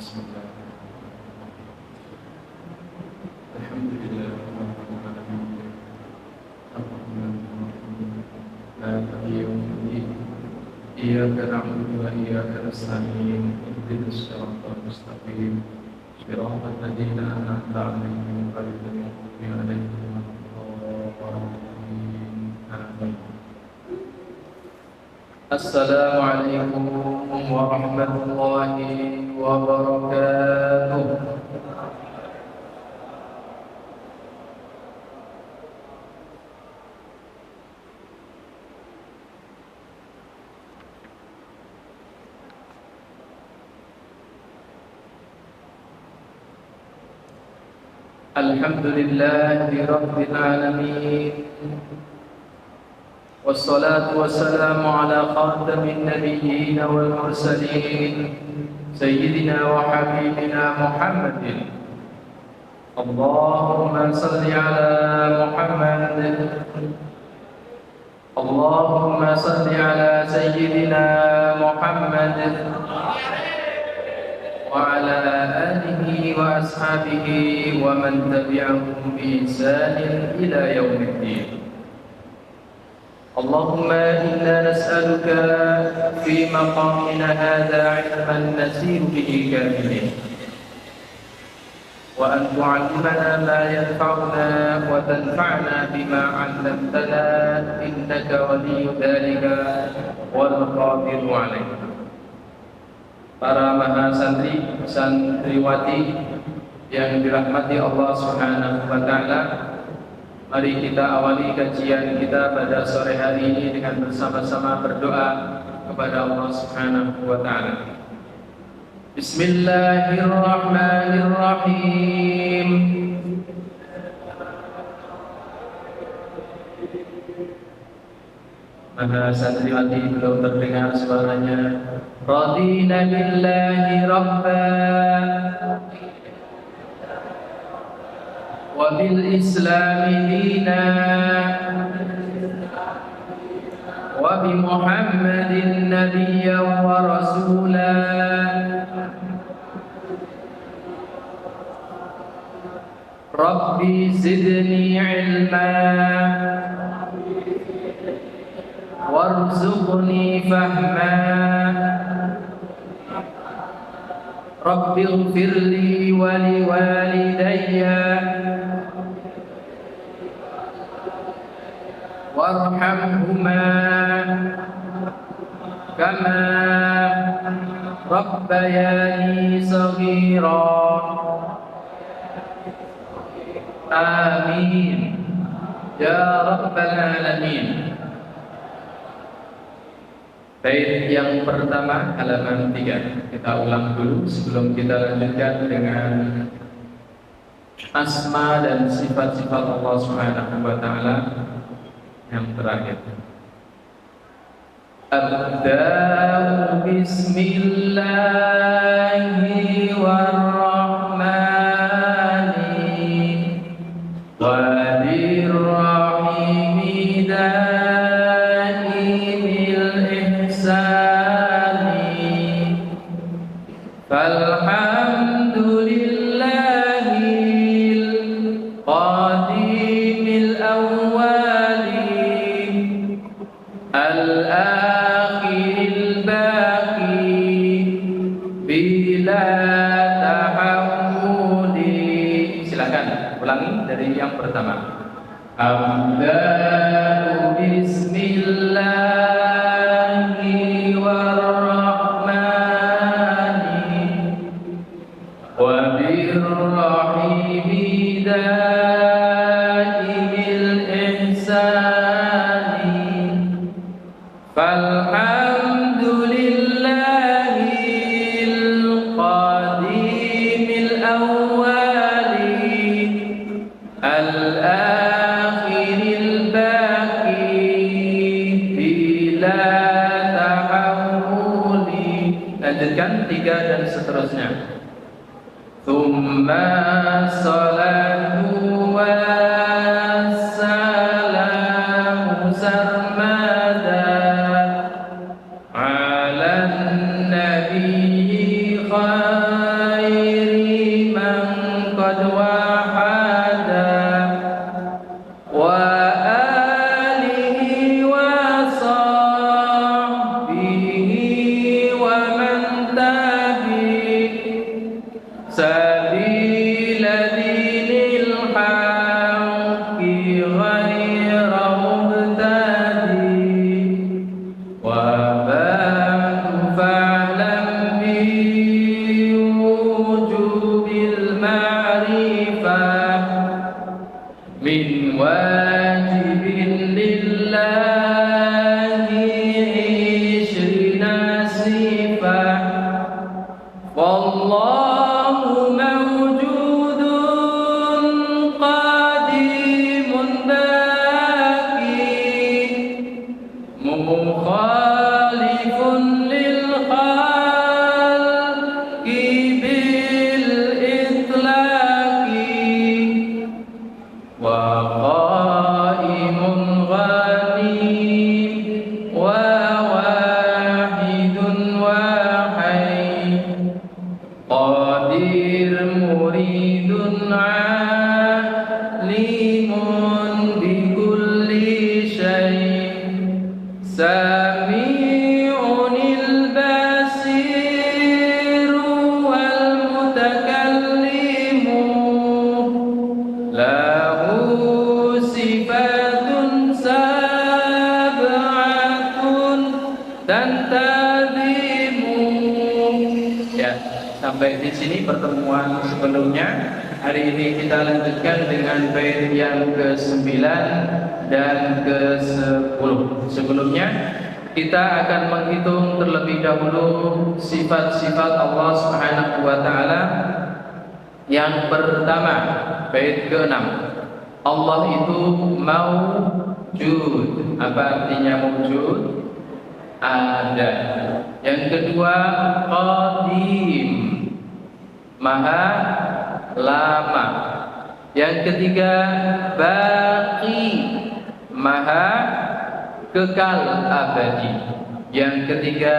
Bismillahirrahmanirrahim. Alhamdulillahirrahmanirrahim. Ar-Rahmanirrahim. Maliki yawmiddin. Iyyaka na'budu wa iyyaka nasta'in. Ihdinas siratal mustaqim. Shiratal ladzina an'amta 'alaihim ghairil maghdubi 'alaihim waladdallin. Amin. Assalamualaikum warahmatullahi wabarakatuh. Alhamdulillahi rabbil alamin. Wassalatu wassalamu ala khatamin nabiyyin wal mursalin sayyidina wa habibina Muhammadin. Allahumma salli ala Muhammad. Allahumma salli ala sayyidina Muhammad wa ala alihi wa ashabihi wa man tabi'ahum bi ihsanin ila yaumiddin. اللهم إنا نسألك في مقامنا هذا علما نسير به كاملين، وأن تعلمنا ما ينفعنا وتنفعنا بما علمتنا إنك ولي ذلك والقادر عليه. Para mahasantri, santriwati yang dirahmati Allah Subhanahu wa taala, mari kita awali kajian kita pada sore hari ini dengan bersama-sama berdoa kepada Allah Subhanahu wa taala. Bismillahirrahmanirrahim. Mana santriwati belum terdengar suaranya? Radina billahi rabba wa bil islami dina wa bi Muhammadin nabiyyan wa rasula. Rabbi zidni ilma warzuqni fahma. Rabbi ighfirli wa liwalidayya warhamhuma kama rabbayani shaghira. Amin ya rabbal alamin. Bait yang pertama halaman 3 kita ulang dulu sebelum kita lanjutkan dengan asma dan sifat-sifat Allah Subhanahu wa taala yang terakhir. Abda'u bismillahirrahmani wadirrahimi daimil ihsani falhamdulillahil qadimil awwali al-akhiril baqi bila tahammudi. Silakan ulangi dari yang pertama. Abda'u bismillahi warrahmani wabirrahimi daimil ihsani falhamdulillahil qadimil awwali al-akhiril baqi bila tahammuli. Lanjutkan 3 dan seterusnya. Tsumma salatu wassalamu sarmada ala nabiyyi khair غير مبتدئ وبعد فاعلم بوجوب المعرفة من واجب لله 20 صفة والله موجود قديم باقي مخالف للخلق بالإطلاق وقائم غني وواحد وحي قادر مريد عالم بكل شيء سميع البصير والمتكلم له صفات سبعة تنتظم. Ya, sampai di sini pertemuan sebelumnya. Hari ini kita lanjutkan dengan bait yang ke-9 dan ke-10. Sebelumnya kita akan menghitung terlebih dahulu sifat-sifat Allah Subhanahu wa taala. Yang pertama, bait ke-6. Allah itu maujud. Apa artinya maujud? Ada. Yang kedua, qadim, maha lama. Yang ketiga, baqi, maha kekal abadi. Yang ketiga,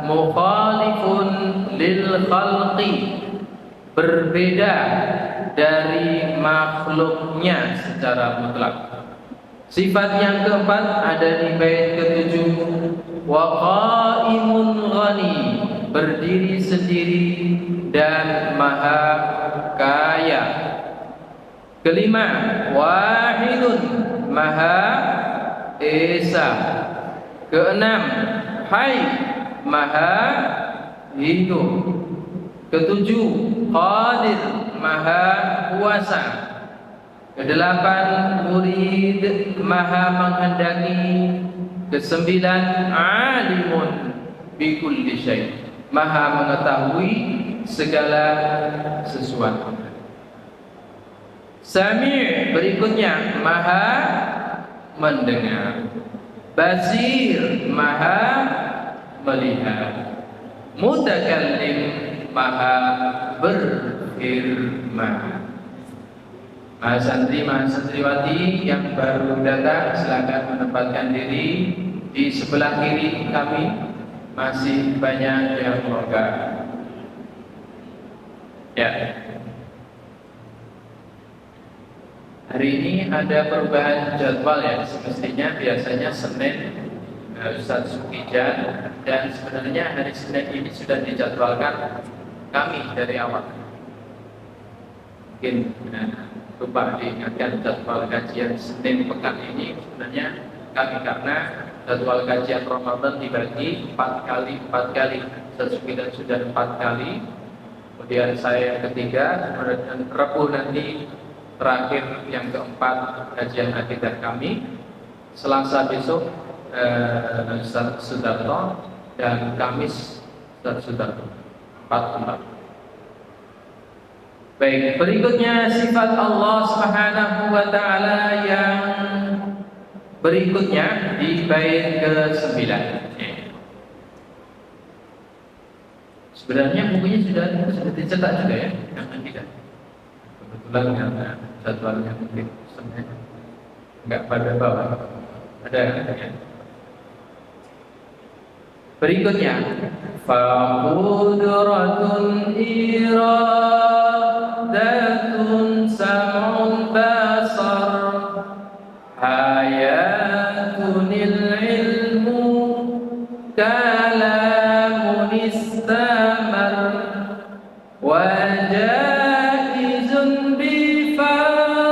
mukhalifun lil khalqi, berbeda dari makhluknya secara mutlak. Sifat yang keempat ada di bait ke-7, wa qaimun ghani, berdiri sendiri dan maha kaya. Kelima, wahidun, maha esa. Keenam, hai, maha hidup. Ketujuh, qadir, maha kuasa. Kedelapan, murid, maha menghendaki. Kesembilan, alimun bikulli syai', maha mengetahui segala sesuatu. Sami' berikutnya, maha mendengar. Basir, maha melihat. Mutakallim, maha berfirman. Mahasantri, mahasantriwati yang baru datang, silakan menempatkan diri di sebelah kiri kami. Masih banyak yang longgar. Ya. Hari ini ada perubahan jadwal ya. Semestinya biasanya Senin Ustaz Sukijan, dan sebenarnya hari Senin ini sudah dijadwalkan kami dari awal. Mungkin lupa diingatkan jadwal kajian Senin pekan ini sebenarnya kami, karena jadwal kajian Ramadan dibagi 4 kali. Sesudah sudah 4 kali. Kemudian saya yang ketiga, kemudian Rabu nanti terakhir yang keempat kajian akidah kami. Selasa besok Ustaz Sudarto, dan Kamis Ustaz Sudarto. 4. Baik, berikutnya sifat Allah Subhanahu wa taala yang berikutnya di bait ke-9. Sebenarnya bukunya sudah dicetak juga ya, jangan tidak. Kebetulan karena jadwalnya mungkin sebenarnya enggak pada bawah. Ada ya. Berikutnya, faqudratun iradatun sam'un basar hayatunil ilmu kalamun istamar wajaizun bifadlihi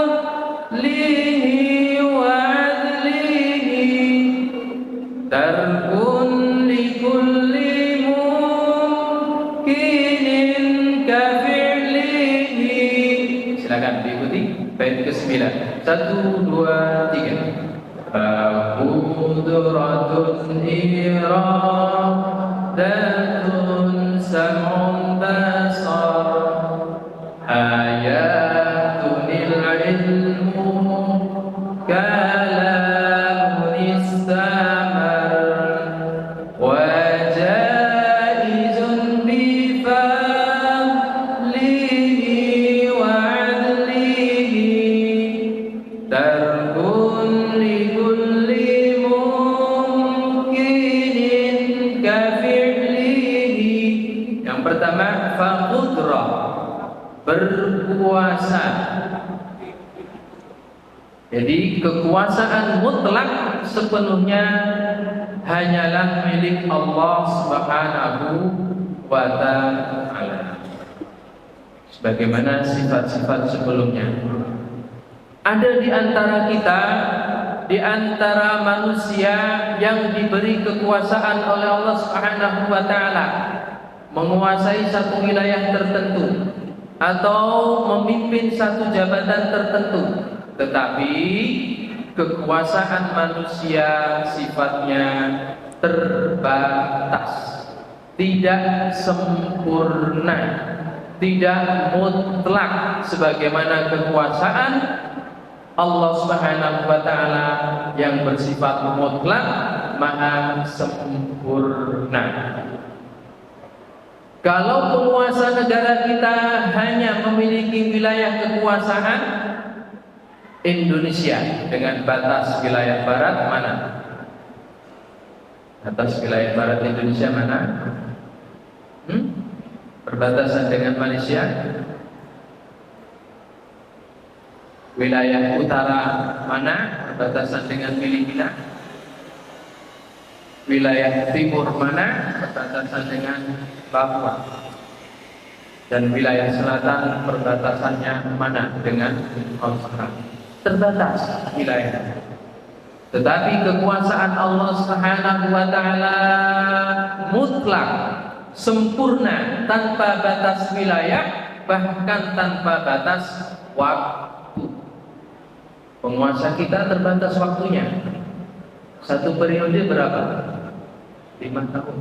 Bismillah. 1, 2, 3. Qudratun iradatun sam'un basar hayatun ilmu kalamun istamar wajaizun bifadlihi wa adlihi tarkun likulli mumkinin kafi'lihi. Yang pertama, faqudra, berkuasa. Jadi kekuasaan mutlak sepenuhnya hanyalah milik Allah Subhanahu wa ta'ala. Sebagaimana sifat-sifat sebelumnya. Ada di antara kita, di antara manusia yang diberi kekuasaan oleh Allah Subhanahu wa ta'ala menguasai satu wilayah tertentu atau memimpin satu jabatan tertentu. Tetapi kekuasaan manusia sifatnya terbatas, tidak sempurna, tidak mutlak sebagaimana kekuasaan Allah Subhanahu wa ta'ala yang bersifat mutlak, maha sempurna. Kalau penguasa negara kita hanya memiliki wilayah kekuasaan, Indonesia dengan batas wilayah barat mana? Batas wilayah barat Indonesia mana? Perbatasan dengan Malaysia. Wilayah utara mana? Perbatasan dengan Filipina. Wilayah timur mana? Perbatasan dengan Papua. Dan wilayah selatan perbatasannya mana? Dengan Australia. Terbatas wilayah. Tetapi kekuasaan Allah Subhanahu wa ta'ala mutlak, sempurna, tanpa batas wilayah, bahkan tanpa batas waktu. Penguasa kita terbatas waktunya. Satu periode berapa? 5 tahun.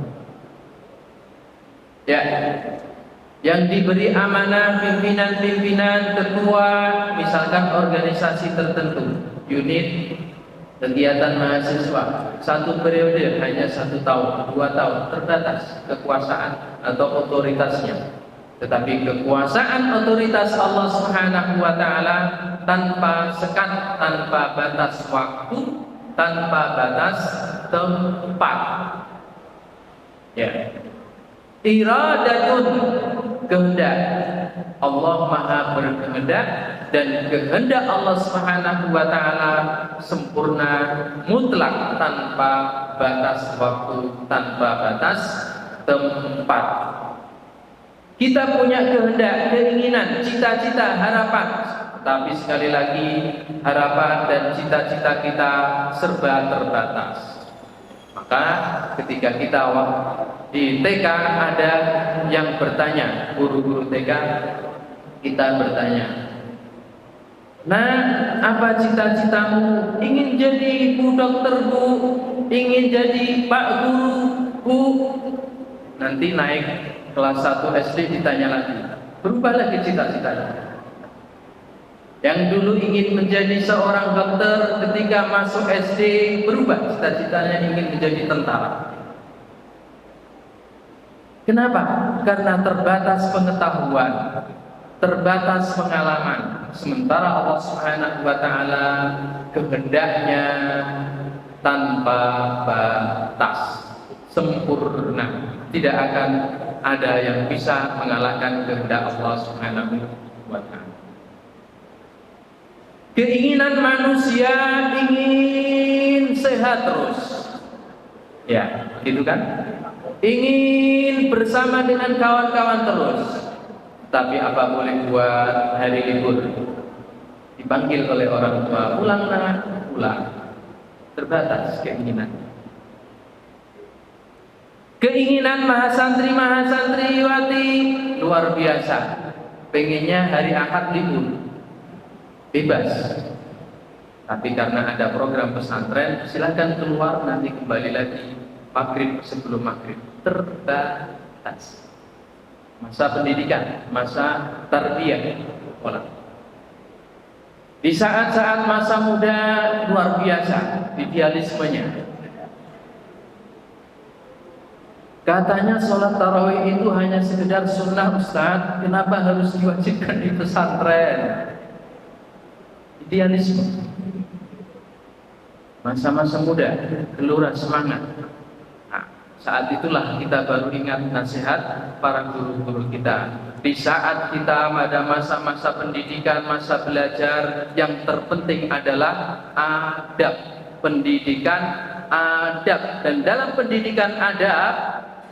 Ya. Yang diberi amanah pimpinan-pimpinan, ketua, misalkan organisasi tertentu, unit kegiatan mahasiswa, satu periode hanya 1 tahun, 2 tahun, terbatas kekuasaan atau otoritasnya. Tetapi kekuasaan otoritas Allah Subhanahu wa ta'ala tanpa sekat, tanpa batas waktu, tanpa batas tempat. Ya. Iradatun, kehendak. Allah maha berkehendak dan kehendak Allah Subhanahu wa ta'ala sempurna, mutlak, tanpa batas waktu, tanpa batas tempat. Kita punya kehendak, keinginan, cita-cita, harapan, tapi sekali lagi harapan dan cita-cita kita serba terbatas. Maka ketika kita di TK ada yang bertanya, guru-guru TK, kita bertanya, "Nah, apa cita-citamu? Ingin jadi Bu Dokter, Bu? Ingin jadi Pak Guru, Bu?" Nanti naik kelas 1 SD ditanya lagi, berubah lagi cita-citanya. Yang dulu ingin menjadi seorang dokter, ketika masuk SD berubah cita-citanya, ingin menjadi tentara. Kenapa? Karena terbatas pengetahuan, terbatas pengalaman. Sementara Allah Subhanahu wa ta'ala kehendaknya tanpa batas, sempurna. Tidak akan ada yang bisa mengalahkan kehendak Allah Subhanahu wa ta'ala. Keinginan manusia ingin sehat terus, ya, gitu kan? Ingin bersama dengan kawan-kawan terus. Tapi apa boleh buat hari libur? Dipanggil oleh orang tua, pulang nak, pulang. Terbatas keinginan. Keinginan mahasantri-mahasantriwati luar biasa. Pengennya hari Ahad libur. bebas. Tapi karena ada program pesantren, silakan keluar, nanti kembali lagi maghrib sebelum maghrib. Terbatas. Masa pendidikan, masa tarbiyah. Di saat-saat masa muda luar biasa idealismenya. Katanya sholat tarawih itu hanya sekedar sunnah, Ustaz. Kenapa harus diwajibkan di pesantren? Idealisme. Masa-masa muda, gelora semangat. Nah, saat itulah kita baru ingat nasihat para guru-guru kita. Di saat kita pada masa-masa pendidikan, masa belajar, yang terpenting adalah adab. Pendidikan adab. Dan dalam pendidikan adab,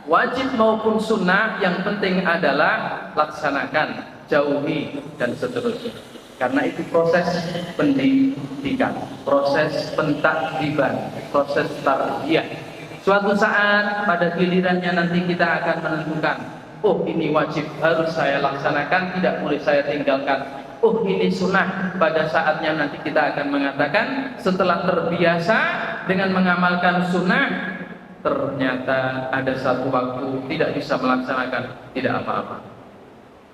wajib maupun sunnah, yang penting adalah laksanakan, jauhi, dan seterusnya. Karena itu proses pendidikan, proses pentakdiban, proses tarbiyah. Suatu saat pada gilirannya nanti kita akan menentukan, oh ini wajib harus saya laksanakan, tidak boleh saya tinggalkan. Oh ini sunnah, pada saatnya nanti kita akan mengatakan setelah terbiasa dengan mengamalkan sunnah, ternyata ada satu waktu tidak bisa melaksanakan, tidak apa-apa.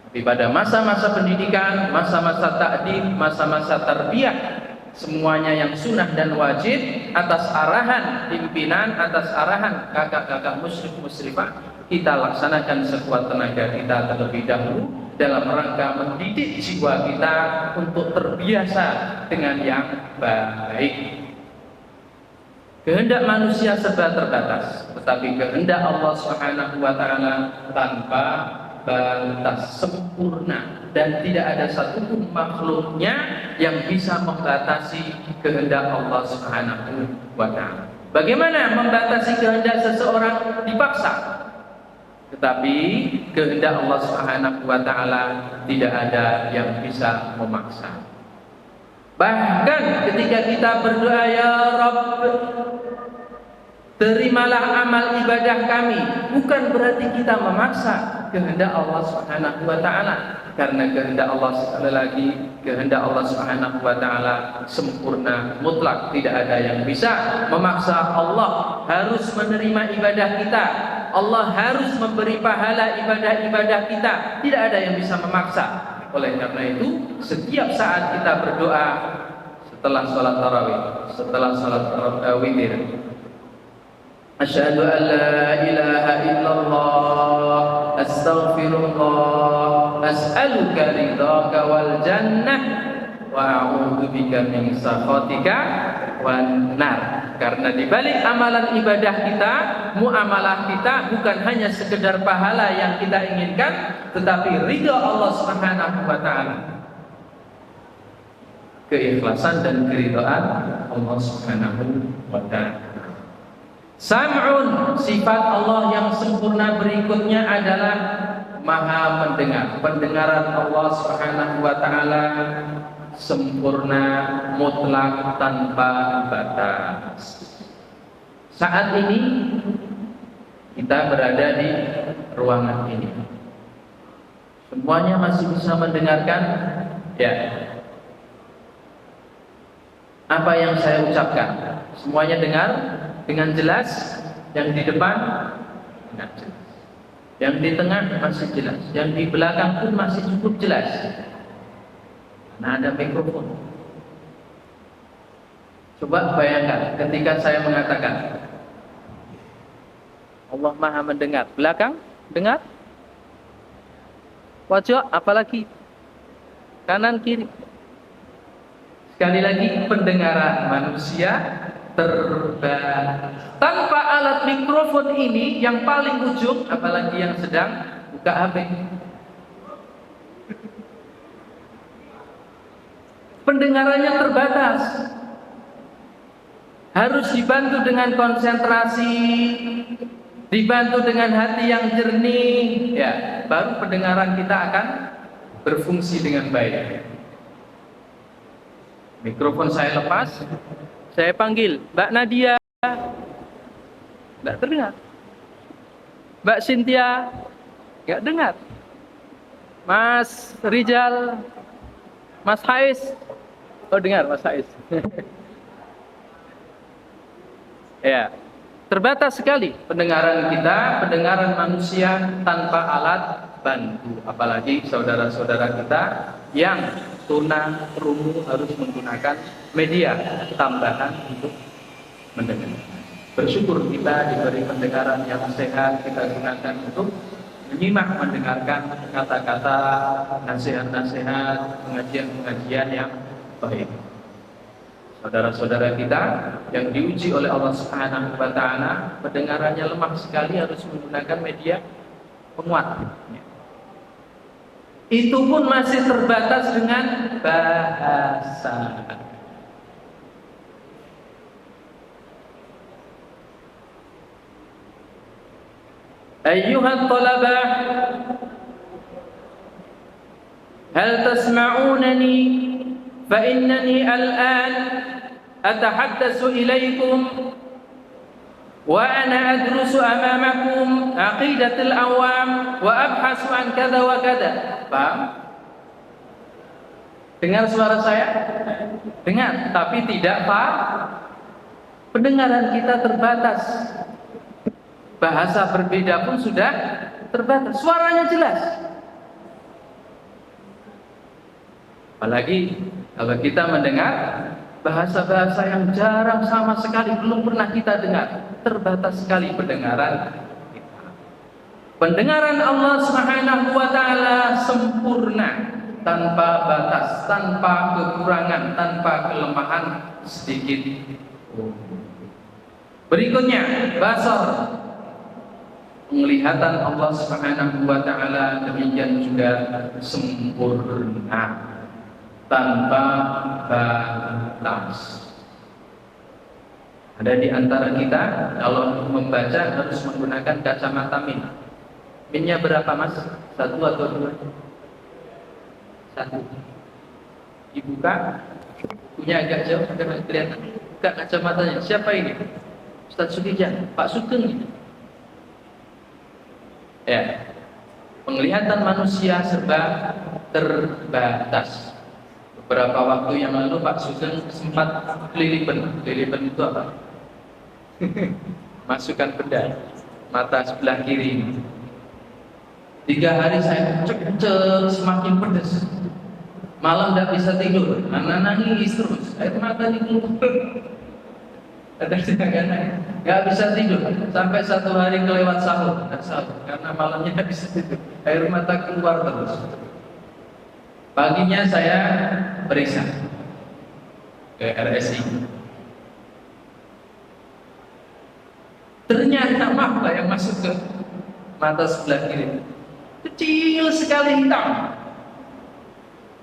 Tapi pada masa-masa pendidikan, masa-masa ta'dib, masa-masa tarbiyah, semuanya yang sunnah dan wajib atas arahan pimpinan, atas arahan kakak-kakak musyrif-musyrifah, kita laksanakan sekuat tenaga kita terlebih dahulu dalam rangka mendidik jiwa kita untuk terbiasa dengan yang baik. Kehendak manusia serba terbatas, tetapi kehendak Allah Subhanahu wa taala tanpa batas, sempurna, dan tidak ada satupun makhluknya yang bisa membatasi kehendak Allah Subhanahu wa taala. Bagaimana membatasi kehendak seseorang? Dipaksa. Tetapi kehendak Allah Subhanahu wa taala tidak ada yang bisa memaksa. Bahkan ketika kita berdoa, ya Rabb, terimalah amal ibadah kami, bukan berarti kita memaksa kehendak Allah Subhanahu wa taala, karena kehendak Allah sekali lagi, kehendak Allah Subhanahu wa taala sempurna, mutlak, tidak ada yang bisa memaksa Allah harus menerima ibadah kita. Allah harus memberi pahala ibadah-ibadah kita, tidak ada yang bisa memaksa. Oleh karena itu, setiap saat kita berdoa setelah sholat tarawih, setelah sholat witir, asyhadu an la ilaha illallah, astaghfirullah, as'aluka ridhaka wal jannah, wa a'udzu bika min sakhatika wan nar. Karena di balik amalan ibadah kita, muamalah kita bukan hanya sekedar pahala yang kita inginkan, tetapi ridha Allah Subhanahu wa taala. Keikhlasan dan keridhaan Allah Subhanahu wa taala. Sam'un, sifat Allah yang sempurna berikutnya adalah Maha mendengar. Pendengaran Allah Subhanahu wa taala sempurna, mutlak, tanpa batas. Saat ini kita berada di ruangan ini. Semuanya masih bisa mendengarkan? Ya. Apa yang saya ucapkan? Semuanya dengar dengan jelas? Yang di depan tidak jelas. Yang di tengah masih jelas. Yang di belakang pun masih cukup jelas. Nah, ada mikrofon. Coba bayangkan ketika saya mengatakan Allah Maha mendengar, belakang dengar, wajah apalagi kanan kiri. Sekali lagi, pendengaran manusia terbatas. Tanpa alat mikrofon ini yang paling ujung, apalagi yang sedang buka HP, pendengarannya terbatas. Harus dibantu dengan konsentrasi, dibantu dengan hati yang jernih, ya, baru pendengaran kita akan berfungsi dengan baik. Mikrofon saya lepas, saya panggil Mbak Nadia, nggak terdengar. Mbak Cynthia, nggak dengar. Mas Rijal, Mas Hais, Oh, dengar Mas Faiz. Ya, terbatas sekali pendengaran kita, pendengaran manusia tanpa alat bantu. Apalagi saudara-saudara kita yang tuna rungu harus menggunakan media tambahan untuk mendengar. Bersyukur kita diberi pendengaran yang sehat, kita gunakan untuk menyimak, mendengarkan kata-kata, nasihat-nasihat, pengajian-pengajian yang baik. Saudara-saudara kita yang diuji oleh Allah Subhanahu wa taala, pendengarannya lemah sekali, harus menggunakan media penguat. Itu pun masih terbatas dengan bahasa. Ayyuhat talabah, hal tasma'unani fa innani al-an atahaddatsu ilaikum wa ana adrusu amamakum aqidatul awam wa abhasu an kadza wa kadza. Paham? Dengar suara saya? Dengar, tapi tidak paham. Pendengaran kita terbatas. Bahasa berbeda pun sudah terbatas. Suaranya jelas. Apalagi kalau kita mendengar bahasa-bahasa yang jarang sama sekali, belum pernah kita dengar. Terbatas sekali pendengaran kita. Pendengaran Allah Subhanahu wa taala sempurna, tanpa batas, tanpa kekurangan, tanpa kelemahan sedikit. Berikutnya, basar. Penglihatan Allah Subhanahu wa taala demikian juga sempurna, tanpa batas. Ada di antara kita kalau membaca harus menggunakan kacamata min. Minnya berapa, Mas? 1 atau 2? 1. Dibuka, punya agak jauh karena kelihatan. Buka kacamatanya. Siapa ini? Ustaz Sukijan, Pak Sugeng ini. Ya, penglihatan manusia serba terbatas. Beberapa waktu yang lalu Pak Sugeng sempat kelilipan. Kelilipan itu apa? Masukkan bedah mata sebelah kiri. 3 hari saya cek semakin pedas. Malam tidak bisa tidur, nangis terus. Air matanya keluar. Ada nggak bisa tidur sampai 1 hari kelewat sahur, karena malamnya nggak bisa tidur, air mata keluar terus. Paginya saya periksa ke RSI, ternyata mata yang masuk ke mata sebelah kiri kecil sekali, hitam,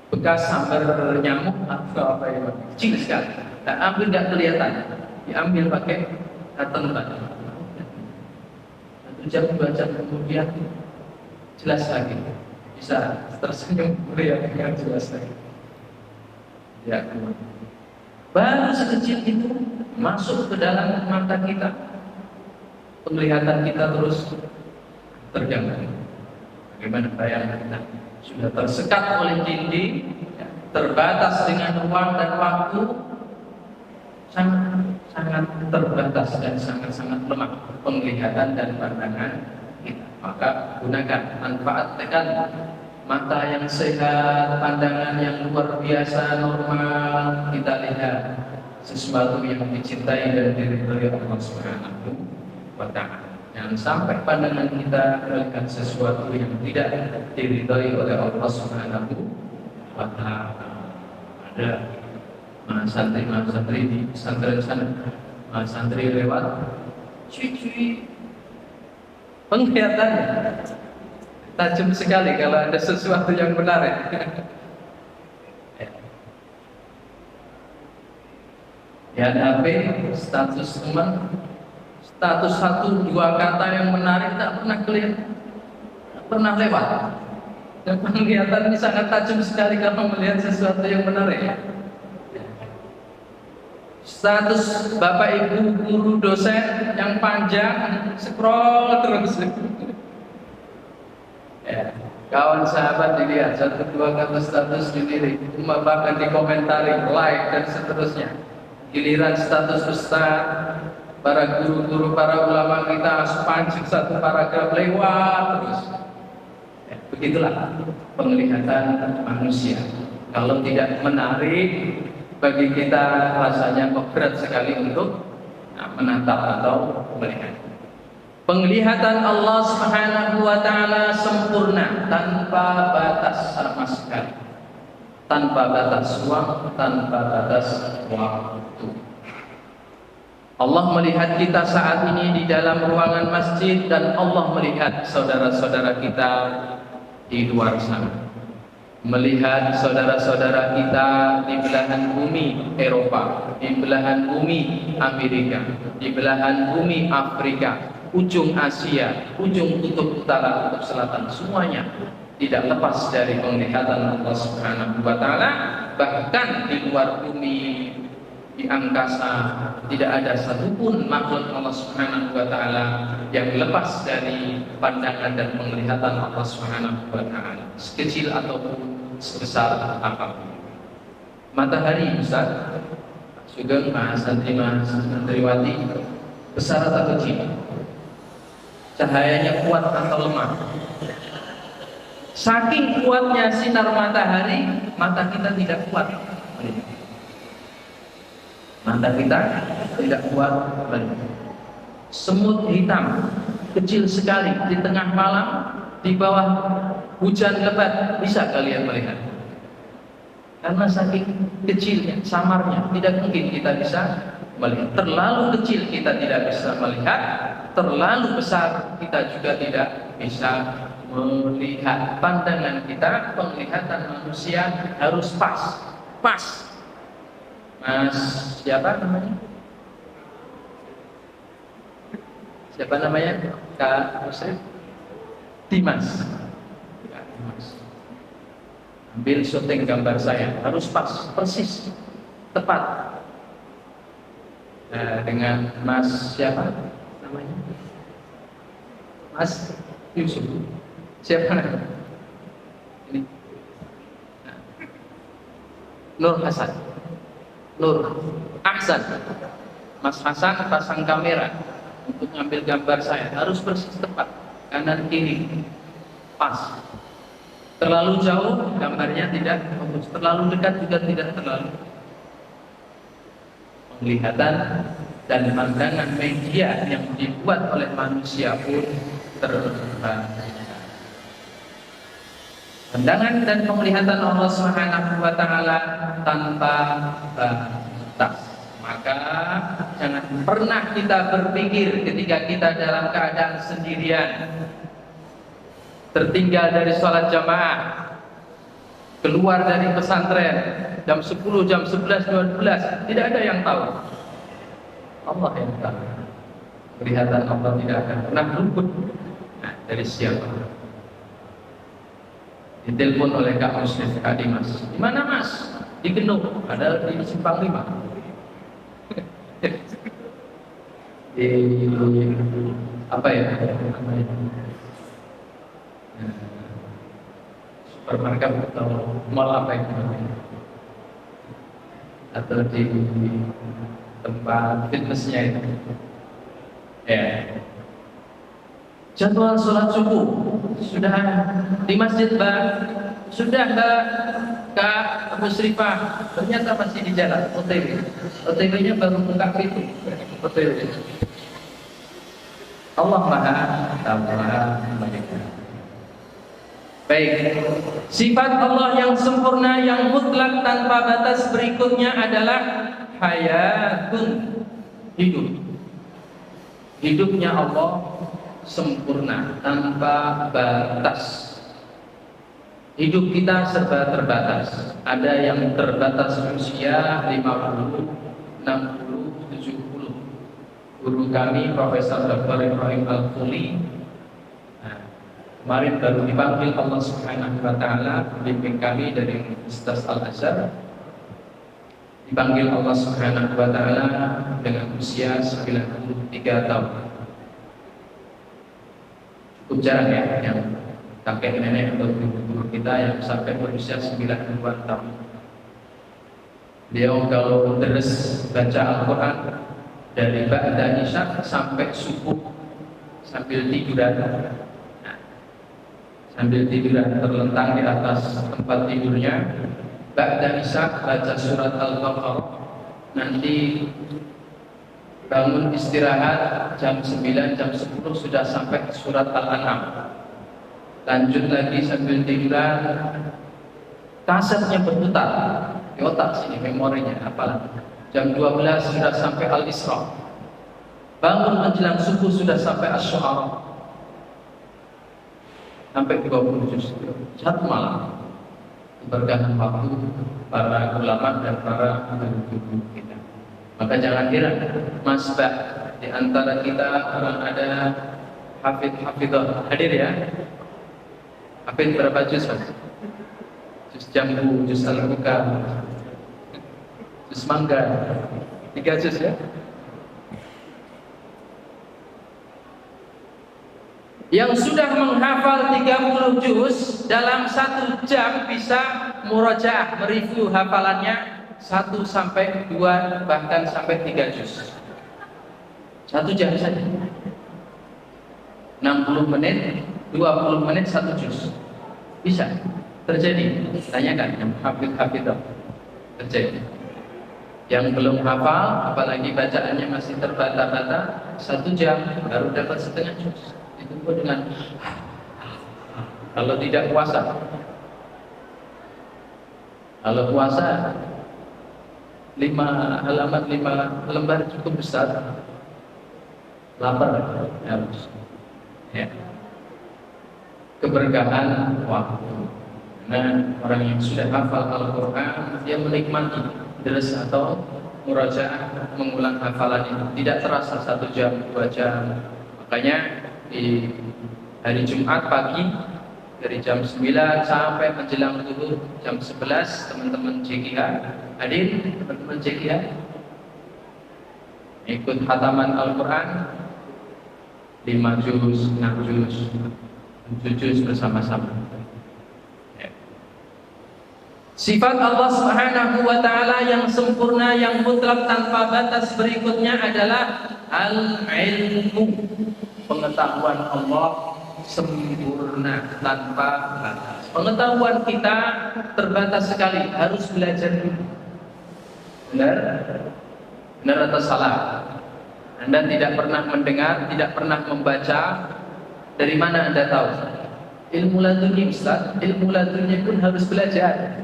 bekas sambar nyamuk atau apa ya, kecil sekali. Tak ambil nggak kelihatan, diambil pakai cotton bud. 1 jam 2 jam kemudian jelas lagi, bisa tersenyum melihat dengan jelas lagi. Ya, baru sekecil itu masuk ke dalam mata kita, penglihatan kita terus terganggu. Bagaimana bayangan kita sudah tersekat oleh dinding, terbatas dengan ruang dan waktu, sangat terbatas dan sangat lemah penglihatan dan pandangan kita. Maka gunakan, manfaatkan mata yang sehat, pandangan yang luar biasa, normal. Kita lihat sesuatu yang dicintai dan diridhoi Allah Subhanahu wa taala. Jangan sampai pandangan kita melihat sesuatu yang tidak diridhoi oleh Allah Subhanahu wa taala. Ada santri di pesantren sana, santri lewat, cuy, penglihatannya tajam sekali kalau ada sesuatu yang menarik. Ya, HP, status teman, status 1-2 kata yang menarik tak pernah kelihatan, tak pernah lewat. Dan penglihatan ini sangat tajam sekali kalau melihat sesuatu yang menarik. Status bapak ibu guru dosen yang panjang, scroll terus. Ya. Kawan sahabat dilihat, satu dua kata status dilirik, bahkan dikomentari, like dan seterusnya. Giliran status ustaz, para guru-guru, para ulama kita sepancing satu paragraf lewat terus. Ya, begitulah penglihatan manusia. Kalau tidak menarik, bagi kita rasanya kok berat sekali untuk menatap atau melihat. Penglihatan Allah Subhanahu wa taala sempurna, tanpa batas sama sekali. Tanpa batas waktu, tanpa batas waktu. Allah melihat kita saat ini di dalam ruangan masjid, dan Allah melihat saudara-saudara kita di luar sana. Melihat saudara-saudara kita di belahan bumi Eropa, di belahan bumi Amerika, di belahan bumi Afrika, ujung Asia, ujung kutub utara, kutub selatan, semuanya tidak lepas dari penglihatan Allah Subhanahu wa taala. Bahkan di luar bumi, di angkasa, tidak ada satupun makhluk Allah Subhanahu wa taala yang lepas dari pandangan dan penglihatan Allah Subhanahu wa taala, sekecil ataupun sebesar apapun. Matahari, Ustaz Sugeng, Mas Santri, Mas Santriwati, besar atau kecil? Cahayanya kuat atau lemah? Saking kuatnya sinar matahari, mata kita tidak kuat. Mata kita tidak kuat. Semut hitam kecil sekali di tengah malam, di bawah hujan lebat, bisa kalian melihat? Karena saking kecilnya, samarnya, tidak mungkin kita bisa melihat. Terlalu kecil kita tidak bisa melihat, terlalu besar kita juga tidak bisa melihat. Pandangan kita, penglihatan manusia harus pas. Mas siapa namanya? Siapa namanya? Kak Muslim? Dimas. Kak Dimas. Ambil syuting gambar saya, harus pas, persis, tepat. Dengan Mas siapa namanya? Mas Yusuf. Siapa namanya? Ini. Nur Hasan. Nur Ahsan. Mas Hasan pasang kamera untuk ngambil gambar saya, harus persis tepat, kanan kiri pas. Terlalu jauh gambarnya tidak bagus, terlalu dekat juga tidak terlalu. Penglihatan dan pandangan media yang dibuat oleh manusia pun terbatas. Pandangan dan penglihatan Allah Subhanahu wa taala tanpa batas. Maka jangan pernah kita berpikir ketika kita dalam keadaan sendirian, tertinggal dari sholat jamaah, keluar dari pesantren jam 10, jam 11, 12, tidak ada yang tahu. Allah yang tahu. Kelihatan Allah tidak akan pernah luput dari siapa. Ditelepon oleh Kak Muslim, Kak Dimas, di mana Mas? Di Genuk, ada di Simpang 5. Di apa ya? Supermarket atau mall apa itu? Atau di tempat fitnessnya itu? Ya. Jadwal sholat subuh sudah di masjid, Mbak? Sudah, Mbak? Kak Musrifah? Ternyata masih di jalan OTW. OTW-nya baru buka pintu. OTW. Allah Maha Tahu. Baik, sifat Allah yang sempurna, yang mutlak tanpa batas berikutnya adalah hayatun, hidup. Hidupnya Allah sempurna, tanpa batas. Hidup kita serba terbatas. Ada yang terbatas usia 50, 60, 70. Guru kami Profesor Dr. Ibrahim Al-Quli kemarin baru dipanggil Allah Subhanahu wa taala, pembimbing kami dari Universitas Al-Azhar. Dipanggil Allah Subhanahu wa taala dengan usia 93 tahun. Cukup jarang ya yang kakek nenek atau ibu kita yang sampai berusia 90-an tahun. Beliau kalau terus baca Al-Quran dari ba'da isya sampai subuh sambil tiduran, terlentang di atas tempat tidurnya. Ba'da isya baca surat Al-Baqarah, nanti bangun istirahat jam 9, jam 10 sudah sampai surat Al-An'am. Lanjut lagi sambil tiduran, kasetnya berputar di otak sini, memorinya apalah. Jam 12 sudah sampai Al-Isra. Bangun menjelang subuh sudah sampai Asy-Syu'ara. Sampai 20 juz. Satu malam. Keberkahan waktu para ulama dan para guru kita. Maka jangan heran, masbah di antara kita orang ada hafidh-hafidhah hadir ya. Hafidh berapa juz, Mas? Juz Jambu, juz Al-Buka, juz Mangga, 3 juz ya. Yang sudah menghafal 30 juz dalam 1 jam bisa murajaah, mereview hafalannya 1 sampai 2 bahkan sampai 3 juz. 1 jam saja. 60 menit, 20 menit 1 juz. Bisa terjadi. Tanyakan yang hafidh-hafidhah. Terjadi. Yang belum hafal, apalagi bacaannya masih terbata-bata, 1 jam baru dapat setengah juz. Itu pun dengan kalau tidak puasa. Kalau puasa 5 halaman 5 lembar cukup besar. Lapar harus. Ya. Keberkahan waktu. Nah, orang yang sudah hafal Al-Quran dia menikmati deres atau murajaah, mengulang hafalan itu tidak terasa 1 jam, 2 jam. Makanya di hari Jumat pagi dari jam 9 sampai menjelang zuhur jam 11 teman-teman JKH hadir, teman-teman JKH ikut khataman Al-Quran 5 juz, 6 juz, 7 juz bersama-sama. Sifat Allah Subhanahu wa ta'ala yang sempurna, yang mutlak tanpa batas berikutnya adalah al-ilmu. Pengetahuan Allah sempurna tanpa batas. Pengetahuan kita terbatas sekali, harus belajar dulu. Benar? Benar atau salah? Anda tidak pernah mendengar, tidak pernah membaca, dari mana Anda tahu? Ilmu laduni, Ustaz, ilmu laduni pun harus belajar.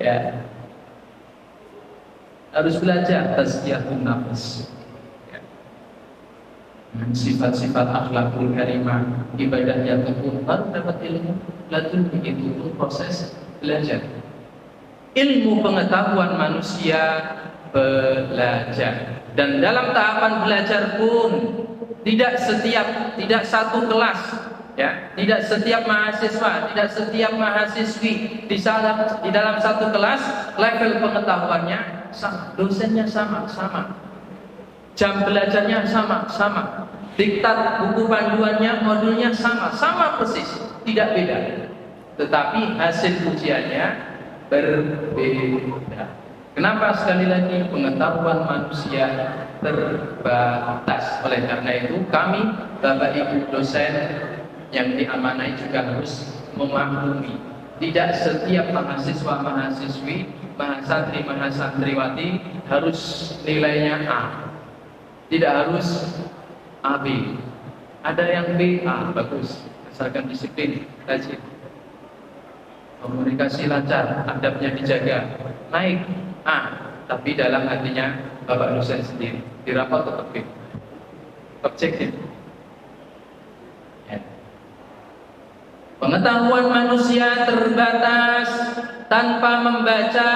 Ya, harus belajar tazkiyatun nafs. Sifat-sifat akhlakul karimah, ibadah yang tekun, baru dapat ilmu laduni, itu pun proses belajar. Ilmu pengetahuan manusia belajar, dan dalam tahapan belajar pun tidak satu kelas, ya, tidak setiap mahasiswa, tidak setiap mahasiswi di dalam satu kelas level pengetahuannya sama, dosennya sama, jam belajarnya sama, diktat buku panduannya, modulnya sama persis, tidak beda, tetapi hasil ujiannya berbeda. Kenapa? Sekali lagi, pengetahuan manusia terbatas. Oleh karena itu kami, Bapak Ibu dosen yang diamanai juga harus memahami, tidak setiap mahasiswa-mahasiswi, mahasantri, mahasantriwati harus nilainya A. Tidak harus AB. Ada yang B, A, bagus, asalkan disiplin, rajin, komunikasi lancar, adabnya dijaga, naik A. Tapi dalam hatinya Bapak dosen sendiri di rapat tetap B, objektif. Ya. Pengetahuan manusia terbatas, tanpa membaca,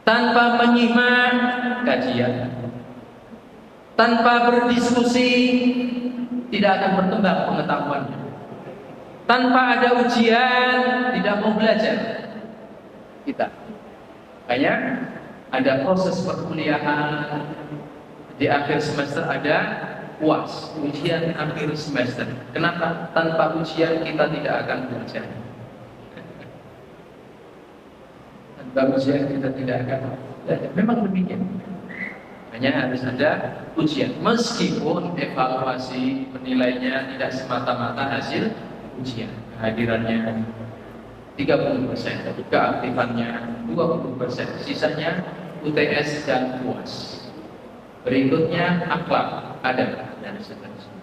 tanpa menyimak kajian, tanpa berdiskusi, tidak akan berkembang pengetahuannya. Tanpa ada ujian, tidak mau belajar kita. Makanya ada proses perkuliahan, di akhir semester ada UAS, ujian akhir semester. Kenapa? Tanpa ujian kita tidak akan belajar. Tanpa ujian kita tidak akan belajar. Memang demikian. Hanya harus ada ujian. Meskipun evaluasi penilainya tidak semata-mata hasil ujian. Kehadirannya 30%, keaktifannya 20%, sisanya UTS dan UAS. Berikutnya akhlak, adab, dan seterusnya.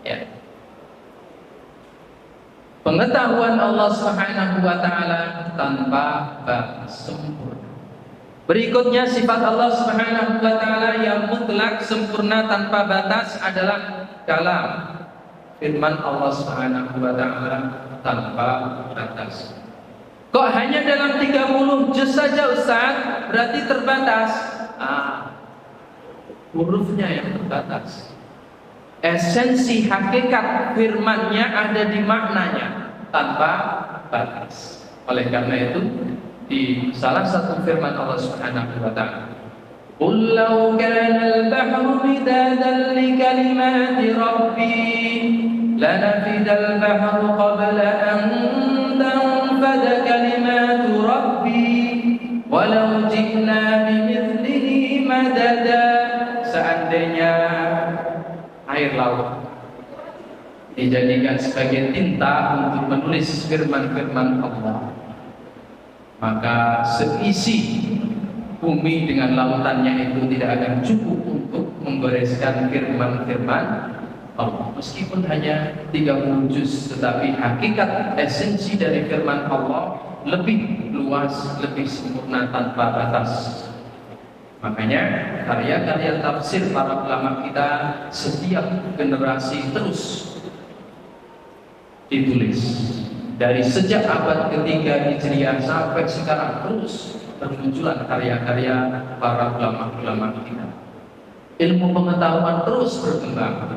Ya. Pengetahuan Allah Subhanahu wa taala tanpa batas, sempurna. Berikutnya sifat Allah Subhanahu wa taala yang mutlak, sempurna, tanpa batas adalah kalam. Firman Allah Subhanahu wa taala tanpa batas. Kok hanya dalam 30 juz saja Ustaz? Berarti terbatas. Hurufnya yang terbatas. Esensi hakikat firman-Nya ada di maknanya tanpa batas. Oleh karena itu di salah satu firman Allah Subhanahu wa taala, "Qul law kana al-bahru midadan li kalimati rabbi lanafida al-bahru qabla an tanfada kalimatu rabbi walau ji'na bimithlihi madada." Seandainya air laut dijadikan sebagai tinta untuk menulis firman-firman Allah, maka seisi bumi dengan lautannya itu tidak akan cukup untuk membereskan firman-firman Allah. Meskipun hanya 30 juz, tetapi hakikat esensi dari firman Allah lebih luas, lebih sempurna, tanpa batas. Makanya karya-karya tafsir para ulama kita setiap generasi terus ditulis. Dari sejak abad ketiga Hijriah sampai sekarang terus bermunculan karya-karya para ulama-ulama kita. Ilmu pengetahuan terus berkembang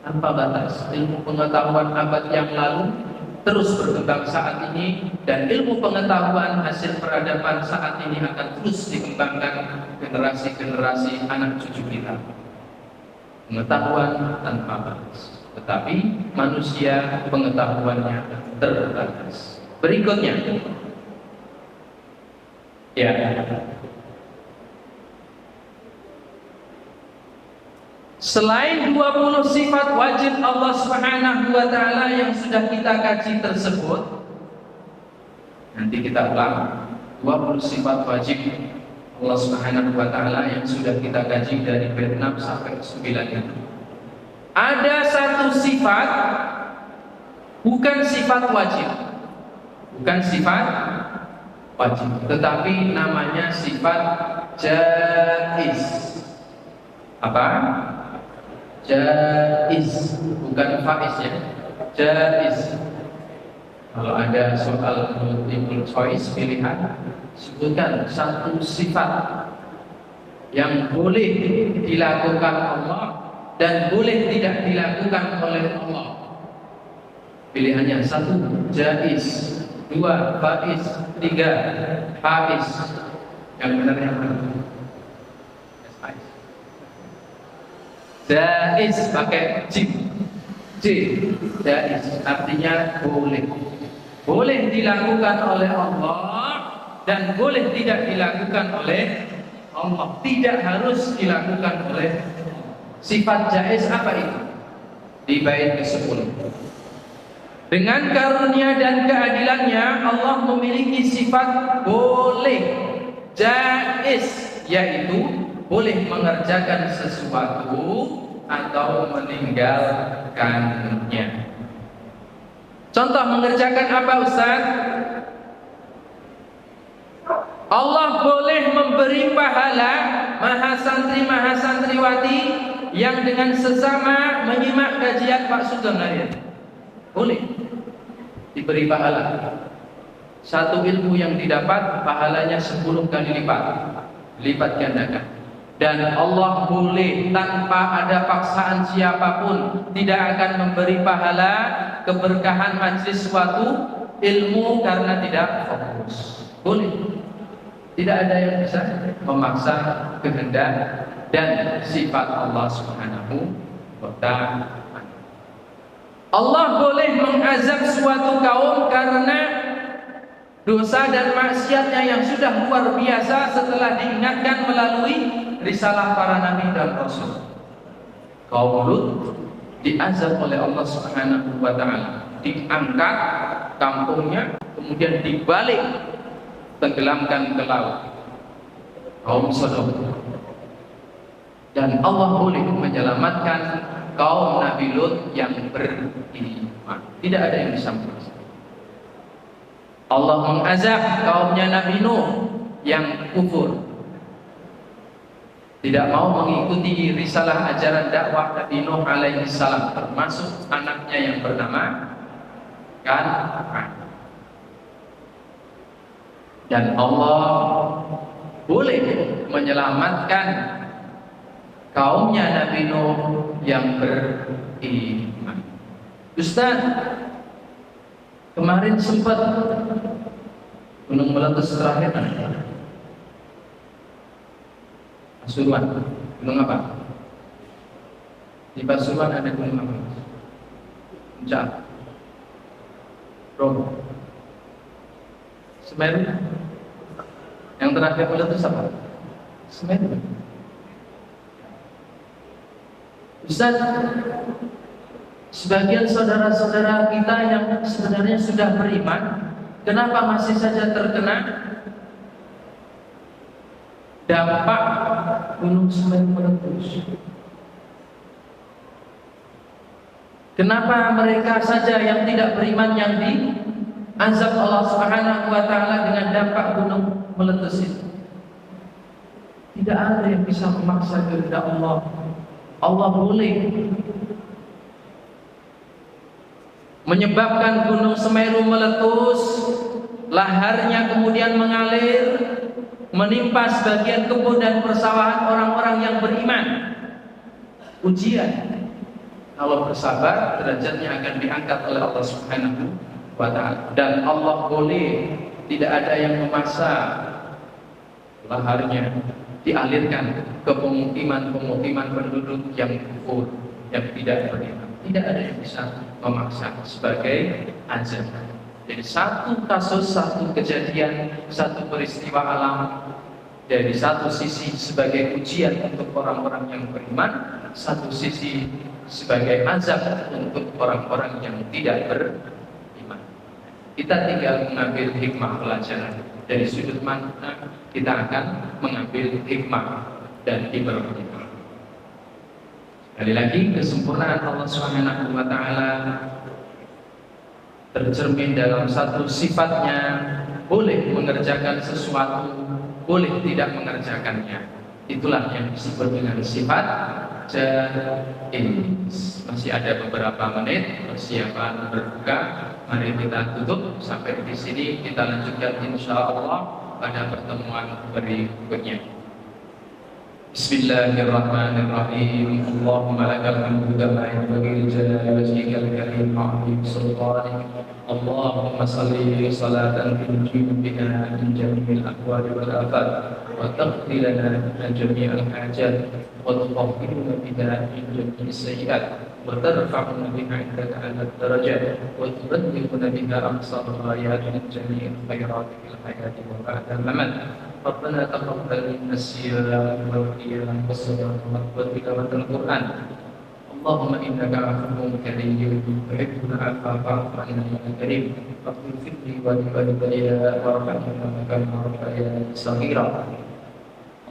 tanpa batas. Ilmu pengetahuan abad yang lalu terus berkembang saat ini, dan ilmu pengetahuan hasil peradaban saat ini akan terus dikembangkan generasi-generasi anak cucu kita. Pengetahuan tanpa batas, tetapi manusia pengetahuannya terbatas. Berikutnya, ya, selain 20 sifat wajib Allah Subhanahu wa taala yang sudah kita kaji tersebut, nanti kita ulang 20 sifat wajib Allah Subhanahu wa taala yang sudah kita kaji dari bab 6 sampai 9 itu. Ada satu sifat bukan sifat wajib. Bukan sifat wajib, tetapi namanya sifat jaiz. Apa? Jaiz, bukan faiz ya. Jaiz. Kalau ada soal multiple choice pilihan, sebutkan satu sifat yang boleh dilakukan Allah dan boleh tidak dilakukan oleh Allah. Pilihannya: 1 jaiz, 2 faiz, 3 faiz. Yang benar yang mana? Jaiz pakai jim. Jaiz artinya boleh. Boleh dilakukan oleh Allah dan boleh tidak dilakukan oleh Allah. Tidak harus dilakukan oleh Allah. Sifat jaiz apa itu? Di bait ke-10. Dengan karunia dan keadilannya Allah memiliki sifat boleh jaiz, yaitu boleh mengerjakan sesuatu atau meninggalkannya. Contoh mengerjakan apa, Ustaz? Allah boleh memberi pahala mahasantri-mahasantriwati yang dengan sesama menyimak kajian Pak Sugeng hari ini. Boleh diberi pahala. Satu ilmu yang didapat pahalanya 10 kali lipat gandakan. Dan Allah boleh tanpa ada paksaan siapapun tidak akan memberi pahala keberkahan majlis suatu ilmu karena tidak fokus. Boleh. Tidak ada yang bisa memaksa kehendak dan sifat Allah Subhanahu wa ta'ala. Allah boleh mengazab suatu kaum karena dosa dan maksiatnya yang sudah luar biasa setelah diingatkan melalui risalah para nabi dan rasul. Kaum Lut diazab oleh Allah Subhanahu wa ta'ala, diangkat kampungnya, kemudian dibalik, tenggelamkan ke laut. Kaum Sodom. Dan Allah boleh menyelamatkan kaum Nabi Lut yang beriman. Tidak ada yang bisa mengazab. Allah mengazab kaumnya Nabi Nuh yang kufur, tidak mau mengikuti risalah ajaran dakwah Nabi Nuh alaihi salam, termasuk anaknya yang bernama Kan'an. Dan Allah boleh menyelamatkan kaumnya Nabi Nuh yang beriman. Ustaz, kemarin sempat gunung meletus terakhir Pasuruan. Gunung apa? Di Pasuruan ada gunung apa? Puncak, Bromo, Semeru. Yang terakhir meletus apa? Semeru. Ustaz, sebagian saudara-saudara kita yang sebenarnya sudah beriman, kenapa masih saja terkena dampak gunung Semeru meletus? Kenapa mereka saja yang tidak beriman yang diazab Allah Subhanahu wa ta'ala dengan dampak gunung meletus itu? Tidak ada yang bisa memaksa kehendak Allah. Allah boleh menyebabkan gunung Semeru meletus, laharnya kemudian mengalir, menimpa sebagian kebun dan persawahan orang-orang yang beriman. Ujian. Kalau bersabar, derajatnya akan diangkat oleh Allah Subhanahu wa ta'ala. Dan Allah boleh, tidak ada yang memaksa laharnya dialirkan ke pemukiman-pemukiman penduduk yang kufur, yang tidak beriman. Tidak ada yang bisa memaksa sebagai azab. Jadi satu kasus, satu kejadian, satu peristiwa alam, dari satu sisi sebagai ujian untuk orang-orang yang beriman, satu sisi sebagai azab untuk orang-orang yang tidak beriman. Kita tinggal mengambil hikmah pelajaran. Dari sudut mana kita akan mengambil hikmah dan ibarat. Sekali lagi, kesempurnaan Allah Subhanahu wa ta'ala tercermin dalam satu sifatnya, boleh mengerjakan sesuatu, boleh tidak mengerjakannya. Itulah yang disebut dengan sifat jaiz. Masih ada beberapa menit persiapan berbuka. Mari kita tutup sampai di sini. Kita lanjutkan insyaallah pada pertemuan berikutnya. Bismillahirrahmanirrahim. Allahumma lakal hamdu kama yanbaghi li jalali wajhikal karim wa 'azimi sultanik. Allahumma salli salatan tunjibu biha min jami'il ahwali wal afat wa taghfir lana min jami'il hajat wa tughfirna biha min jami'is sayyi'at wa tarfa'una biha 'indaka 'ala darajat wa tuballighuna biha aqsal ghayat min jami'il khairat fil hayati wa ba'da al-mamat. ربنا تقبل منا الصيام والقيام والصلاة وتلاوة القرآن. اللهم إنك عفو كريم تحب العفو فاعف عنا يا كريم. اغفر لي ولوالدي وارحمهما كما ربياني صغيرا.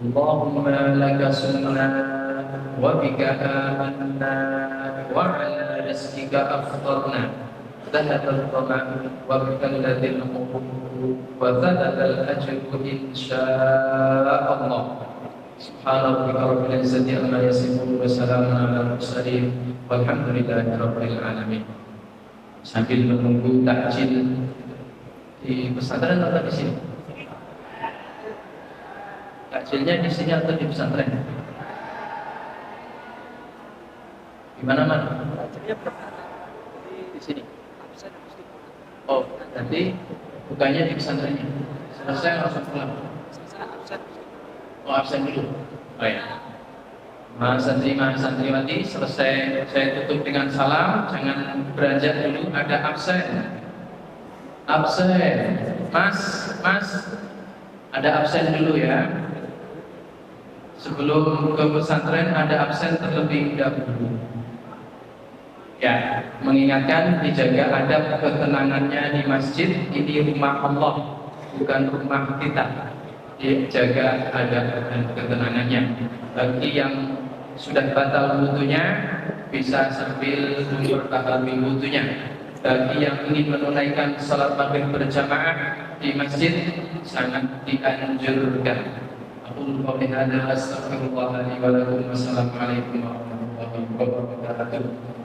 اللهم لك سمنا وبك آمنا وعلى رزقك أفطرنا. ذهب الظمأ وابتلت القلوب وذهب الأجر إن شاء الله. سبحان ربك رب العزة عما يصفون وسلام على المرسلين والحمد لله رب العالمين. Sambil menunggu takjil di pesantren atau di sini? Takjilnya di sini atau di pesantren? Di mana-mana? Di sini. Oh, nanti bukanya di pesantrennya. Selesai langsung pulang. Oh, absen dulu. Oh ya. Santriwati, selesai saya tutup dengan salam, jangan beranjak dulu, ada absen. Absen, mas, ada absen dulu ya. Sebelum ke pesantren ada absen terlebih dahulu. Ya, mengingatkan dijaga adab ketenangannya di masjid. Ini rumah Allah, bukan rumah kita. Dijaga adab dan ketenangannya. Bagi yang sudah batal wudunya, bisa sambil mempertahankan wudunya. Bagi yang ingin menunaikan salat maghrib berjamaah di masjid, sangat dianjurkan. Aku qouli hadza astaghfirullah li wa lakum. Wassalamualaikum warahmatullahi wabarakatuh.